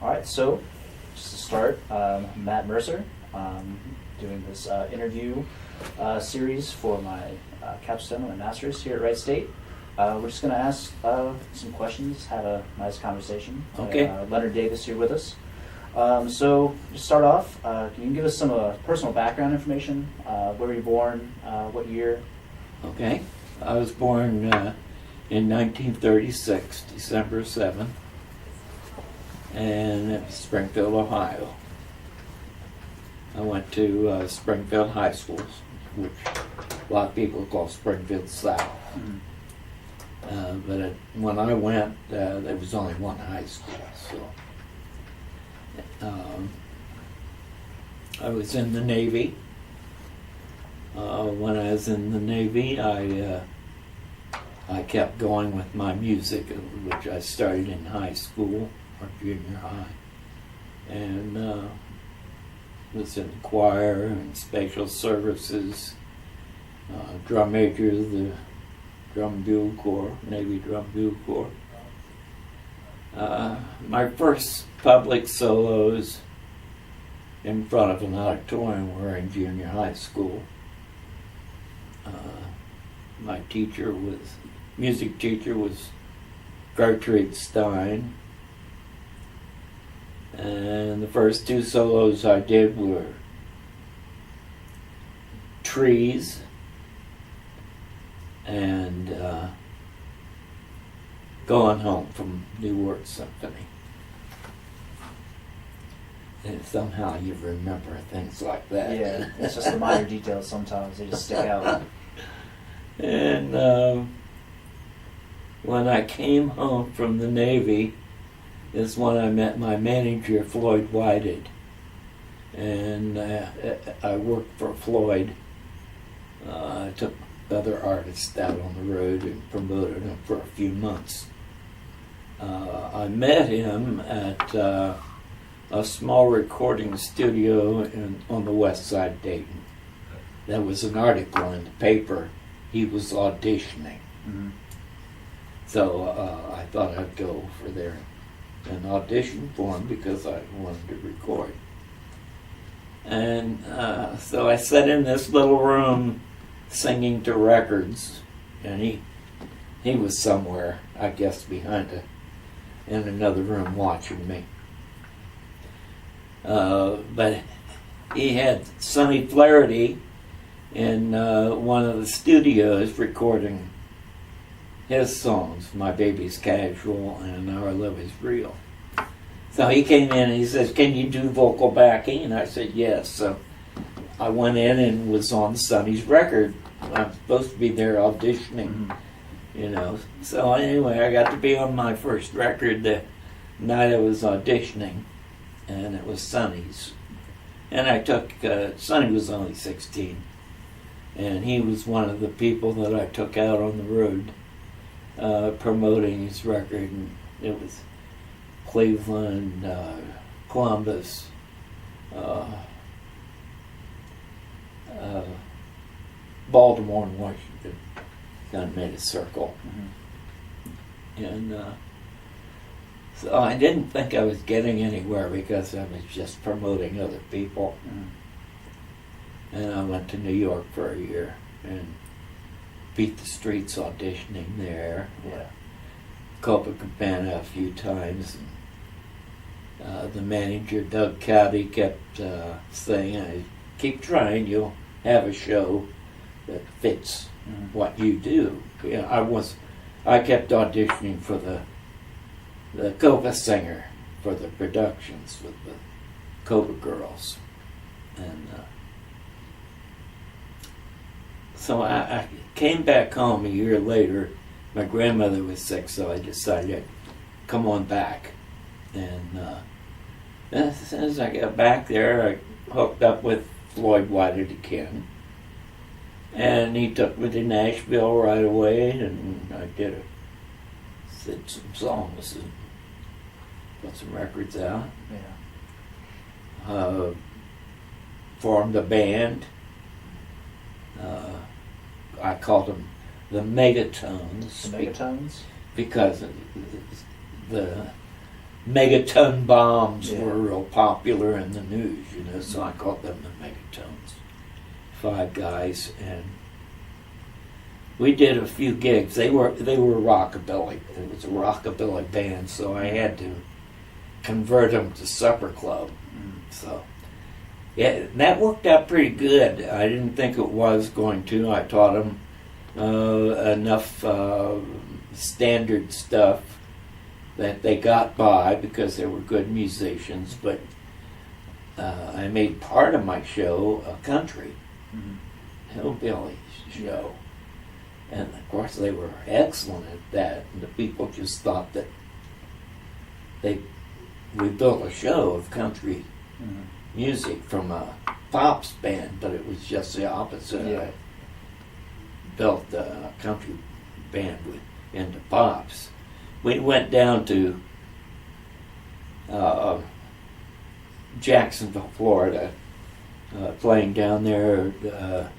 All right, so just to start, Matt Mercer, doing this interview series for my capstone and my master's here at Wright State. We're just going to ask some questions, have a nice conversation. Okay. Leonard Davis here with us. So to start off, can you give us some personal background information? Where were you born? What year? Okay. I was born in 1936, December 7th, and at Springfield, Ohio. I went to Springfield High School, which a lot of people call Springfield South. Mm-hmm. But when I went, there was only one high school, so I was in the Navy. When I was in the Navy, I kept going with my music, which I started in high school or junior high, and was in the choir and special services, drum major of the Drum Bugle Corps, Navy Drum Bugle Corps. My first public solos in front of an auditorium were in junior high school. My music teacher was Gertrude Stein. And the first two solos I did were Trees and Going Home from New World Symphony. And somehow you remember things like that. Yeah, it's just the minor details sometimes, they just stick out. And when I came home from the Navy is when I met my manager, Floyd Whited. And I worked for Floyd. I took other artists out on the road and promoted them for a few months. I met him at a small recording studio on the west side of Dayton. There was an article in the paper. He was auditioning. Mm-hmm. So I thought I'd go over there and audition for him because I wanted to record. And so I sat in this little room singing to records, and he was somewhere, I guess, in another room watching me. But he had Sonny Flaherty in one of the studios recording his songs, My Baby's Casual and Our Love Is Real. So he came in and he says, "Can you do vocal backing?" And I said, yes. So I went in and was on Sonny's record. I'm supposed to be there auditioning, So anyway, I got to be on my first record the night I was auditioning, and it was Sonny's. And I took, Sonny was only 16, and he was one of the people that I took out on the road promoting his record. And it was Cleveland, Columbus, Baltimore and Washington. Kind of made a circle. Mm-hmm. And so I didn't think I was getting anywhere because I was just promoting other people. Mm-hmm. And I went to New York for a year and beat the streets auditioning there. Yeah. Copacabana a few times. And, the manager, Doug Cowdy, kept saying, "Keep trying, you'll have a show that fits what you do." I kept auditioning for the Copa singer for the productions with the Copa girls. And so I came back home a year later. My grandmother was sick, so I decided I'd come on back. And as soon as I got back there, I hooked up with Floyd Whited again. And he took me to Nashville right away, and I did some songs and put some records out. Yeah. Formed a band. I called them the Megatones. The Megatones? Because the megaton bombs Yeah. were real popular in the news, so I called them the megatons. 5 guys, and we did a few gigs. They were rockabilly. It was a rockabilly band, so I had to convert them to supper club. So yeah, that worked out pretty good. I didn't think it was going to. I taught them enough standard stuff that they got by because they were good musicians, but I made part of my show a country hillbilly show. And of course they were excellent at that, and the people just thought that we built a show of country music from a pops band, but it was just the opposite. Yeah. I built a country band into pops. We went down to Jacksonville, Florida, playing down there, a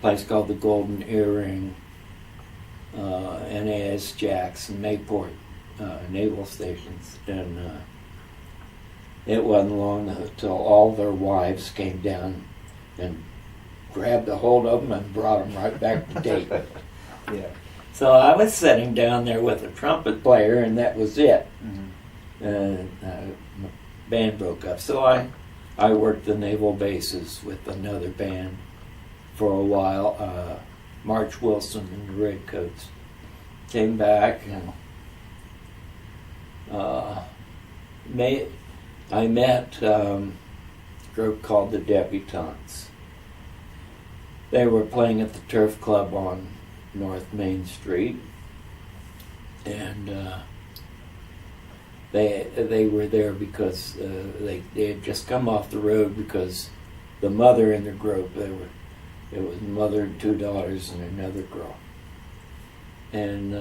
place called the Golden Earring, NAS Jacks and Mayport naval stations, and it wasn't long until all their wives came down and grabbed a hold of them and brought them right back to Dayton. Yeah. So I was sitting down there with a trumpet player, and that was it. My band broke up. So I worked the naval bases with another band for a while. March Wilson and the Redcoats came back, and I met a group called the Debutantes. They were playing at the Turf Club on North Main Street, and they were there because they had just come off the road because the mother in the group, it was mother and 2 daughters and another girl, and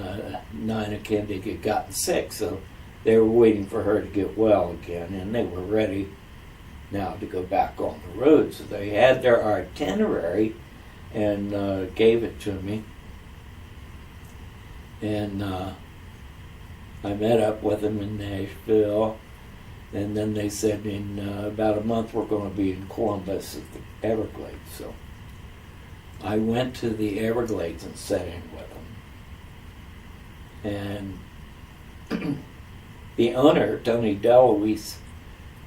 Nina Kendig had gotten sick, so they were waiting for her to get well again, and they were ready now to go back on the road. So they had their itinerary and gave it to me. And I met up with them in Nashville, and then they said in about a month we're going to be in Columbus at the Everglades. So I went to the Everglades and sat in with them. And the owner, Tony DeLuise,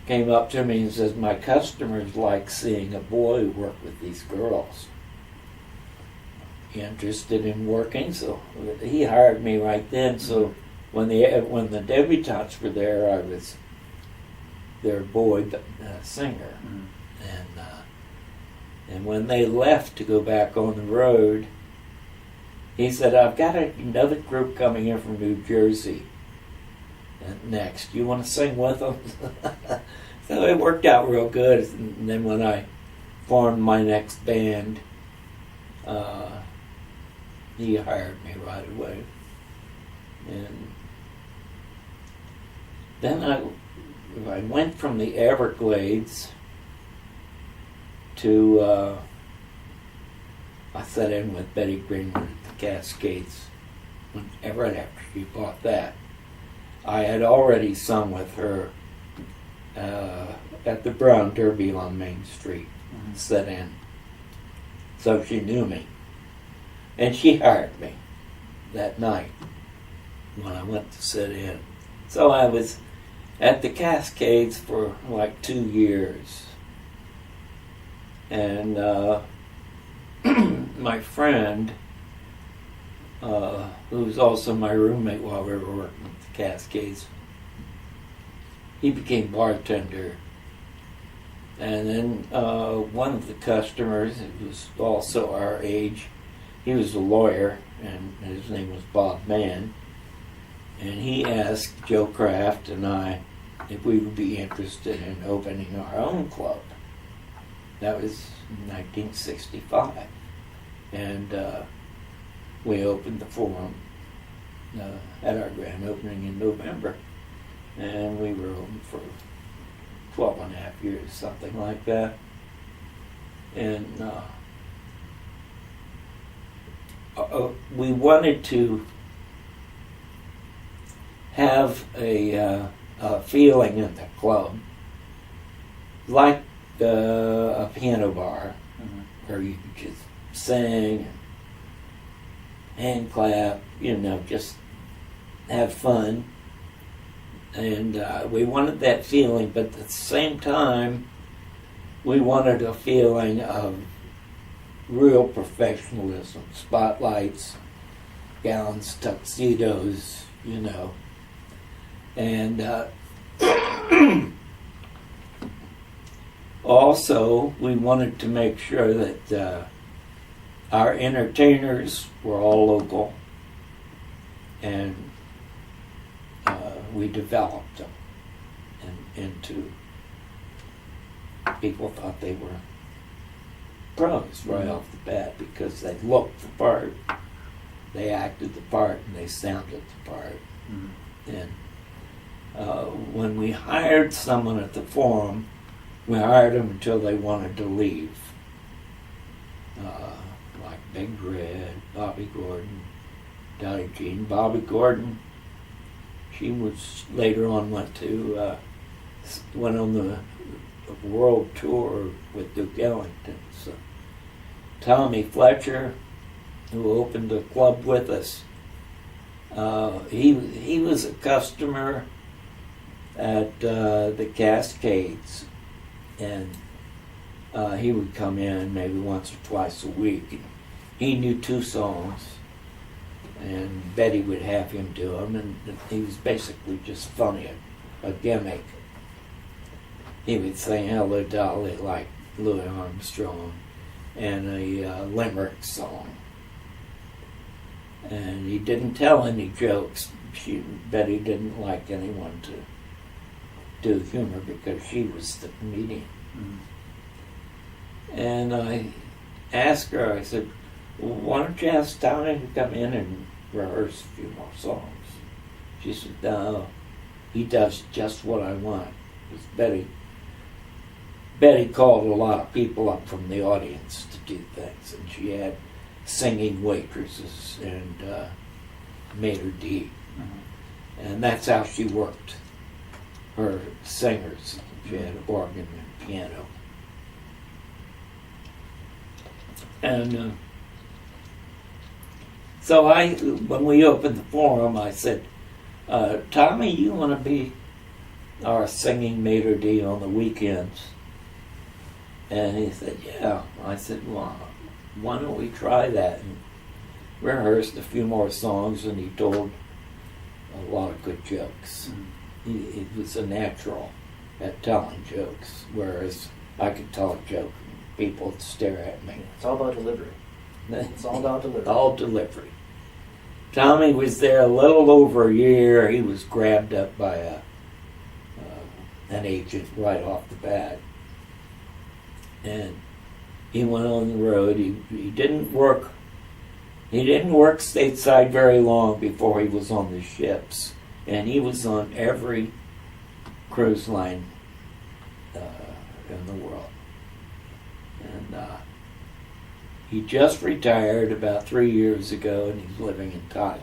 came up to me and says, "My customers like seeing a boy work with these girls. Interested in working?" So he hired me right then. So when the debutantes were there, I was their boy singer. And when they left to go back on the road, he said, "I've got another group coming in from New Jersey next. You want to sing with them?" So it worked out real good. And then when I formed my next band, he hired me right away. And then I went from the Everglades to, I sat in with Betty Greenwood at the Cascades right after she bought that. I had already sung with her at the Brown Derby on Main Street, sat in. So she knew me. And she hired me that night when I went to sit in. So I was at the Cascades for like 2 years. And my friend, who was also my roommate while we were working at the Cascades, he became bartender. And then one of the customers, who was also our age, he was a lawyer, and his name was Bob Mann, and he asked Joe Kraft and I if we would be interested in opening our own club. That was in 1965. And we opened the Forum, had our grand opening in November, and we were open for 12 and a half years, something like that. And we wanted to have a feeling in the club, like a piano bar, where you can just sing, hand clap, just have fun. And we wanted that feeling, but at the same time, we wanted a feeling of real professionalism, spotlights, gowns, tuxedos, And also, we wanted to make sure that our entertainers were all local, and we developed them into people thought they were pros right off the bat because they looked the part, they acted the part, and they sounded the part. And when we hired someone at the Forum, we hired them until they wanted to leave. Like Big Red, Bobby Gordon, Dottie Jean. Bobby Gordon, she was later on went on the world tour with Duke Ellington. So Tommy Fletcher, who opened the club with us, he was a customer at the Cascades, and he would come in maybe once or twice a week. He knew 2 songs, and Betty would have him do them, and he was basically just funny, a gimmick. He would sing Hello Dolly like Louis Armstrong, and a Limerick song. And he didn't tell any jokes. Betty didn't like anyone to do humor because she was the comedian. And I asked her, I said, well, why don't you ask Tommy to come in and rehearse a few more songs? She said, no, he does just what I want. Because Betty called a lot of people up from the audience to do things, and she had singing waitresses and maitre d'. And that's how she worked her singers. She had organ and piano. And so when we opened the Forum, I said, Tommy, you want to be our singing maitre d' on the weekends? And he said, yeah. I said, well, why don't we try that? And rehearsed a few more songs, and he told a lot of good jokes. He was a natural at telling jokes, whereas I could tell a joke and people would stare at me. It's all about delivery. It's all about delivery. All delivery. Tommy was there a little over a year. He was grabbed up by an agent right off the bat. And he went on the road. He didn't work stateside very long before he was on the ships. And he was on every cruise line in the world. And he just retired about 3 years ago, and he's living in Thailand.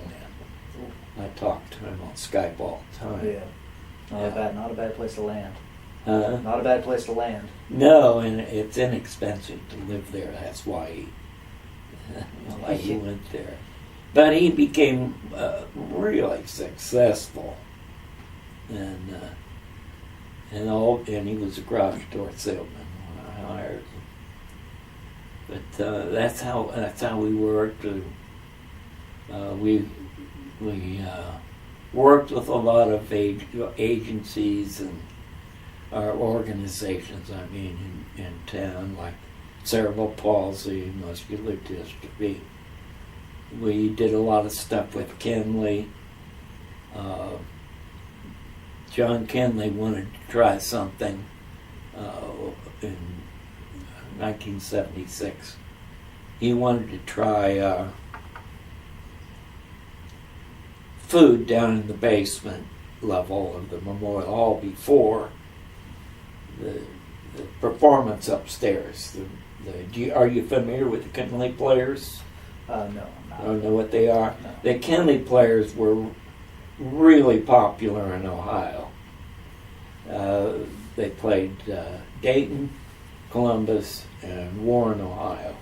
I talk to him on Skype all the time. Yeah. Not a bad place to land. Not a bad place to land. No, and it's inexpensive to live there. That's why he went there. But he became really successful, and he was a garage door salesman when I hired him. But that's how we worked. We worked with a lot of agencies and our organizations. I mean, in town, like cerebral palsy, muscular dystrophy. We did a lot of stuff with Kenley. John Kenley wanted to try something in 1976. He wanted to try food down in the basement level of the Memorial Hall before the performance upstairs. Are you familiar with the Kenley Players? No, I'm not. I don't know what they are. No. The Kenley Players were really popular in Ohio. They played Dayton, Columbus, and Warren, Ohio.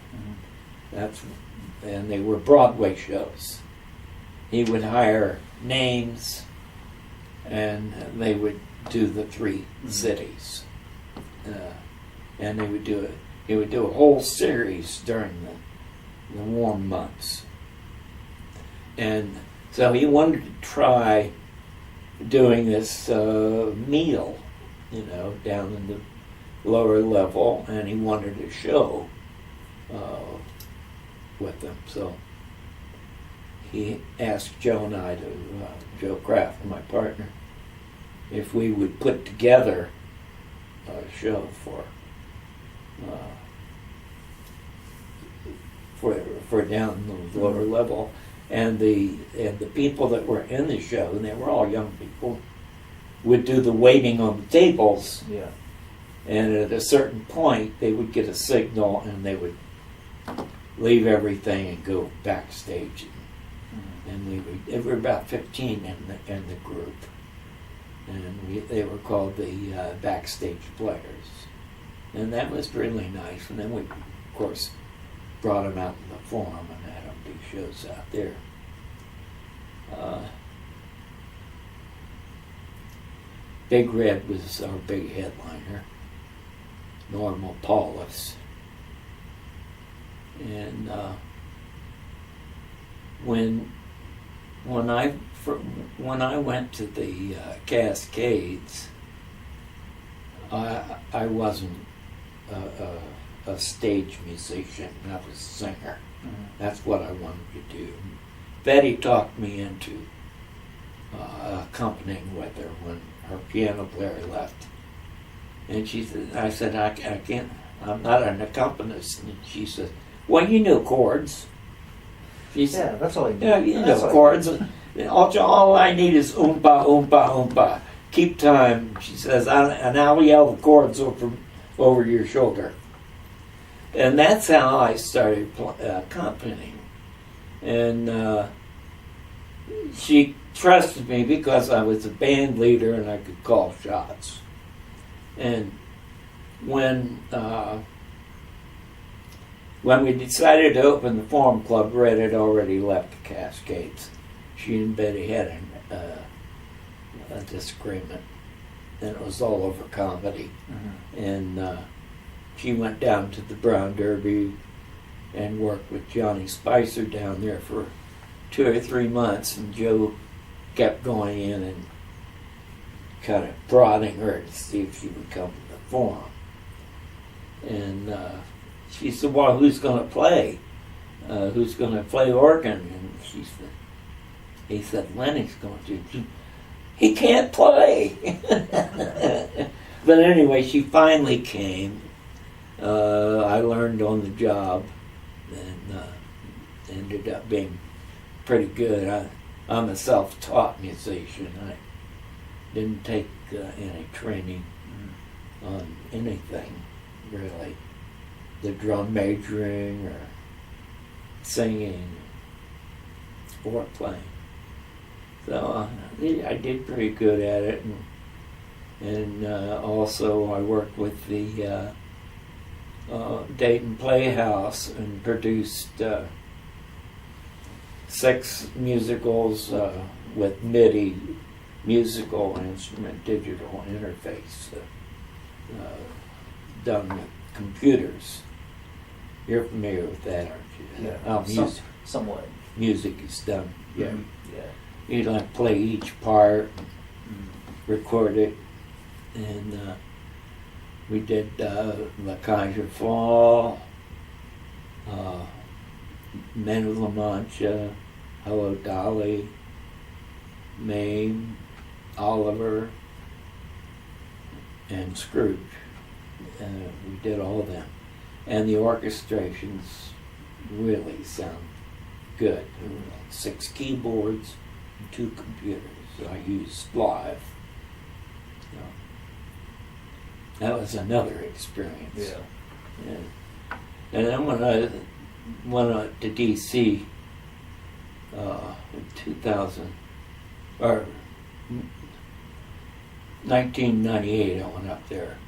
And they were Broadway shows. He would hire names, and they would do the three cities. And they would do it. He would do a whole series during the warm months. And so he wanted to try doing this meal, down in the lower level, and he wanted a show with them. So he asked Joe and I Joe Kraft, my partner, if we would put together a show for down the lower level, and the people that were in the show, and they were all young people, would do the waiting on the tables. Yeah. And at a certain point, they would get a signal, and they would leave everything and go backstage. And there were about 15 in the group, and they were called the backstage players. And that was really nice. And then we, of course, brought them out in the Forum and had them do shows out there. Big Red was our big headliner, Norma Paulus. And when I went to the Cascades, I wasn't a stage musician. I was a singer. That's what I wanted to do. Betty talked me into accompanying with her when her piano player left. And I said, I can't, I'm not an accompanist. And she said, well, you know chords. She said, yeah, that's all you need. Yeah, you know chords. All I need is oompa, oompa, oompa. Keep time. She says, and I'll yell the chords over your shoulder. And that's how I started accompanying. And she trusted me because I was a band leader and I could call shots. And when we decided to open the Forum Club, Red had already left the Cascades. She and Betty had a disagreement, and it was all over comedy. And she went down to the Brown Derby and worked with Johnny Spicer down there for 2 or 3 months, and Joe kept going in and kind of prodding her to see if she would come to the Forum. And she said, well, who's going to play? Who's going to play organ? And he said, Lenny's going to. He can't play. But anyway, she finally came. I learned on the job and ended up being pretty good. I'm a self-taught musician. I didn't take any training on anything, really. The drum majoring or singing or playing. So I did pretty good at it, and also I worked with the Dayton Playhouse and produced 6 musicals with MIDI, musical instrument digital interface, done with computers. You're familiar with that, aren't you? Yeah, somewhat. Music is done. Yeah. Mm-hmm. Yeah. You like play each part, record it, and we did La Cage aux Folles, Men of La Mancha, Hello Dolly, Mame, Oliver, and Scrooge. We did all of them. And the orchestrations really sound good. There were 6 keyboards and 2 computers. I used live. That was another experience. Yeah. And then when I went to D.C. In 2000, or 1998, I went up there,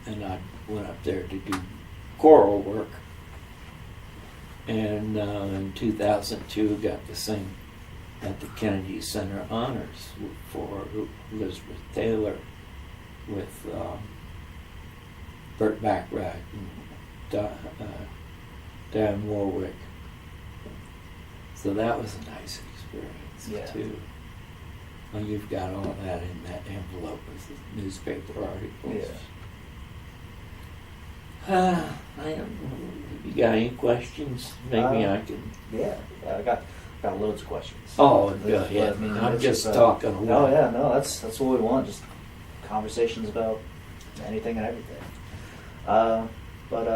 and I went up there to do choral work. And in 2002, got to sing at the Kennedy Center Honors for Elizabeth Taylor with Burt Bacharach and Dan Warwick. So that was a nice experience too. Well, you've got all that in that envelope with the newspaper articles. I don't know. You got any questions? Maybe I can. Yeah, I got loads of questions. Oh, good. Yeah. I'm just talking away. Oh yeah, no, that's what we want. Just conversations about anything and everything. But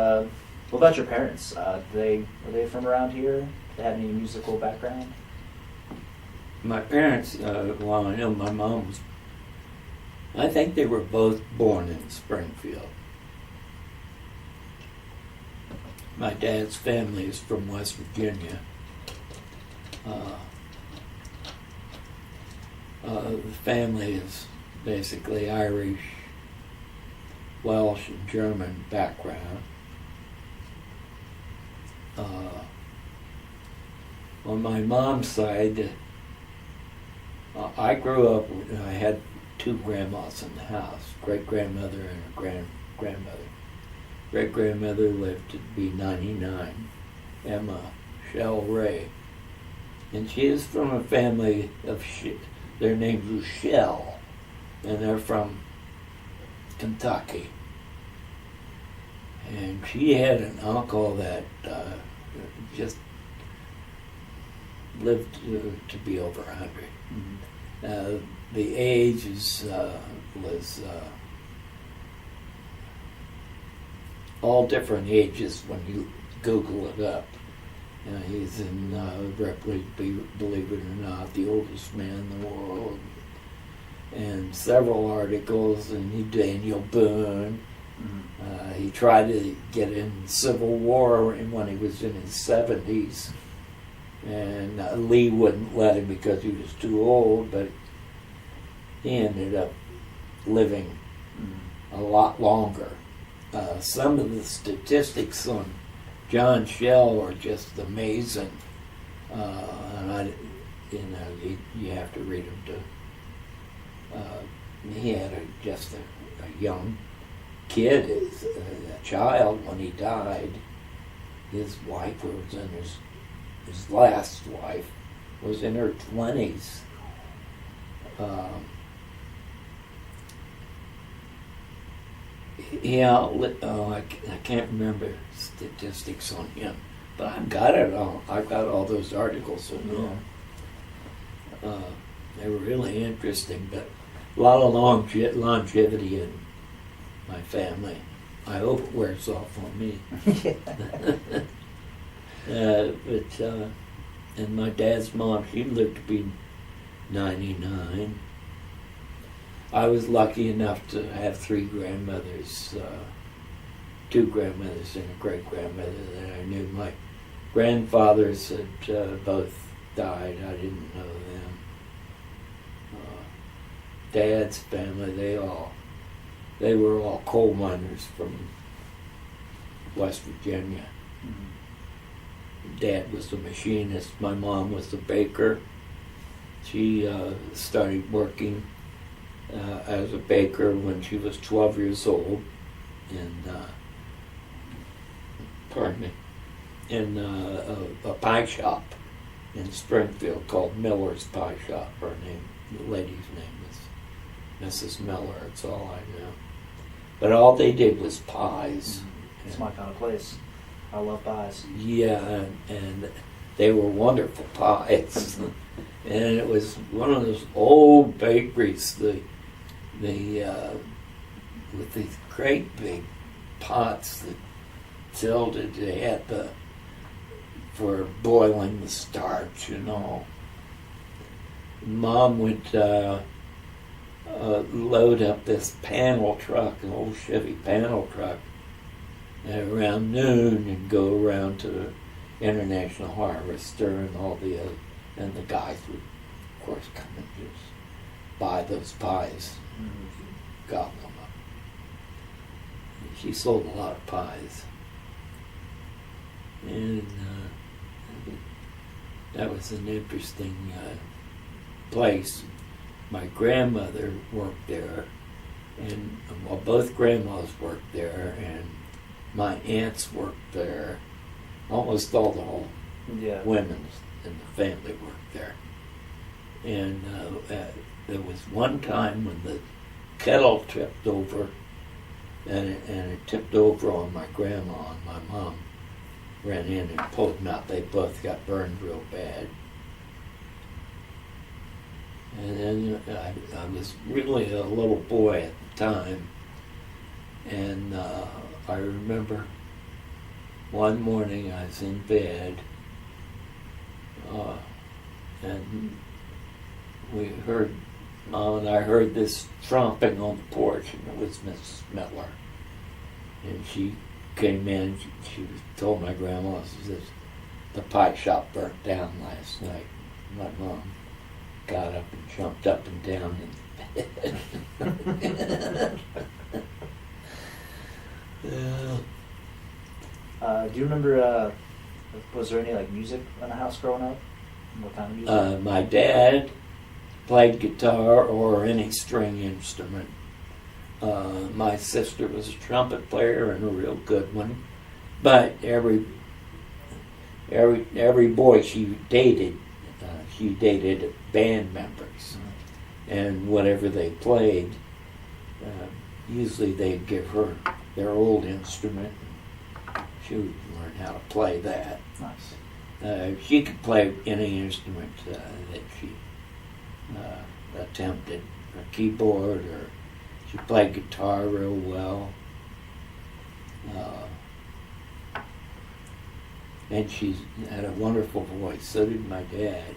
what about your parents? Are they from around here? Do they have any musical background? My parents, well, I know my mom was, I think they were both born in Springfield. My dad's family is from West Virginia. The family is basically Irish, Welsh, and German background. On my mom's side, I grew up, I had two grandmas in the house, great-grandmother and a grandmother. Great-grandmother lived to be 99, Emma Shell Ray. And she is from a family of, their names was Shell, and they're from Kentucky. And she had an uncle that just lived to be over 100. Mm-hmm. The age was all different ages when you Google it up. He's in Ripley, believe it or not, the oldest man in the world, and several articles, and Daniel Boone. Mm-hmm. He tried to get in Civil War when he was in his 70s, and Lee wouldn't let him because he was too old, but he ended up living a lot longer. Some of the statistics on John Shell are just amazing, and you have to read them to. He had just a young kid, a child when he died. His wife was in his last wife was in her 20s. I can't remember statistics on him, but I've got it all. I've got all those articles on him. They were really interesting, but a lot of longevity in my family. I hope it wears off on me. And my dad's mom, she lived to be 99. I was lucky enough to have three grandmothers, two grandmothers and a great-grandmother that I knew. My grandfathers had both died. I didn't know them. Dad's family, they were all coal miners from West Virginia. Mm-hmm. Dad was a machinist. My mom was a baker. She started working as a baker when she was 12 years old in a pie shop in Springfield called Miller's Pie Shop. The lady's name was Mrs. Miller. That's all I know. But all they did was pies. It's my kind of place. I love pies. Yeah, and they were wonderful pies. And it was one of those old bakeries, with these great big pots that tilted. They had for boiling the starch and all. Mom would load up this panel truck, an old Chevy panel truck, at around noon and go around to the International Harvester and all the other, and the guys would, of course, come and just buy those pies. Mm-hmm. Gobble them up. She sold a lot of pies. And that was an interesting place. My grandmother worked there, and well, both grandmas worked there, and my aunts worked there. Almost all the women in the family worked there. And there was one time when the kettle tipped over, and it tipped over on my grandma, and my mom ran in and pulled them out. They both got burned real bad. And then I was really a little boy at the time, and I remember one morning I was in bed, and Mom and I heard this tromping on the porch, and it was Mrs. Miller. And she came in, she told my grandma, she says, the pie shop burnt down last night. My mom got up and jumped up and down in bed. Yeah. Do you remember, was there any like music in the house growing up? What kind of music? My dad played guitar or any string instrument. My sister was a trumpet player and a real good one. But every boy she dated band members. And whatever they played, usually they'd give her their old instrument. She would learn how to play that. Nice. She could play any instrument that she attempted, a keyboard, or she played guitar real well. And she had a wonderful voice. So did my dad.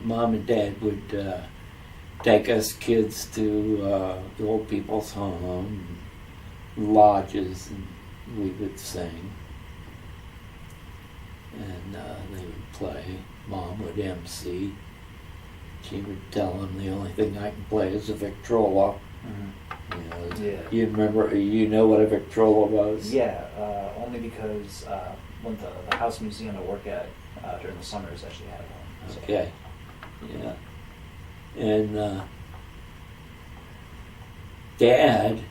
Mom and Dad would take us kids to the old people's home, lodges, and we would sing. And they would play. Mom would MC. She would tell them the only thing I can play is a Victrola. Mm-hmm. Yeah. You remember? You know what a Victrola was? Yeah. Only because when the house museum I work at during the summers actually had one. So. Okay. Yeah. And Dad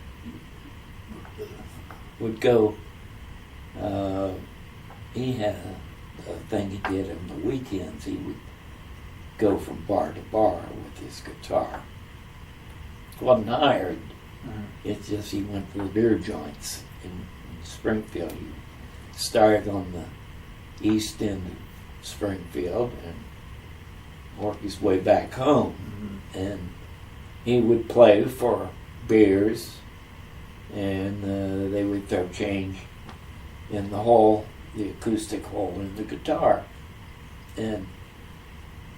would go. He had a thing he did on the weekends. He would go from bar to bar with his guitar. Wasn't hired. Mm-hmm. It's just he went to the beer joints in Springfield. He started on the east end of Springfield and worked his way back home. Mm-hmm. And he would play for beers, and they would throw change in the hole, the acoustic hole in the guitar.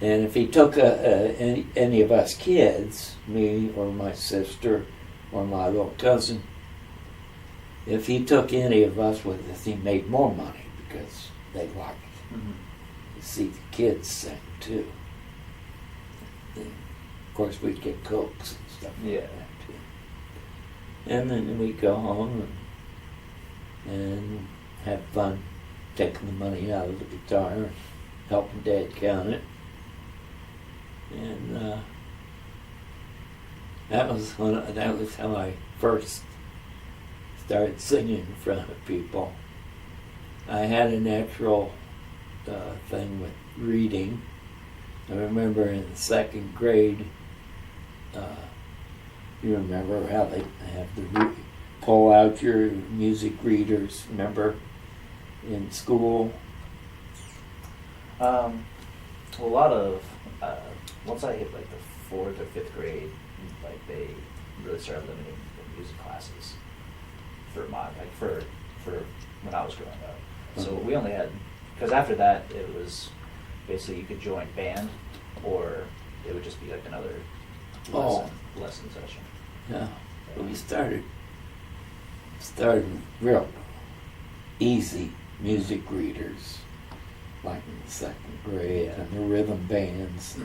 And if he took any of us kids, me or my sister or my little cousin, if he took any of us with us, he made more money because they liked to see the kids sing too. And of course, we'd get Cokes and stuff like that too. And then we'd go home and have fun taking the money out of the guitar and helping Dad count it. And that was how I first started singing in front of people. I had a natural thing with reading. I remember in the second grade, you remember how they have to pull out your music readers, remember, in school? A lot of, once I hit like the 4th or 5th grade, like they really started limiting the music classes for when I was growing up. So we only had, because after that it was basically you could join band or it would just be like another lesson session. Yeah, but we started real easy music readers. like in the second grade, Yeah. and the rhythm bands.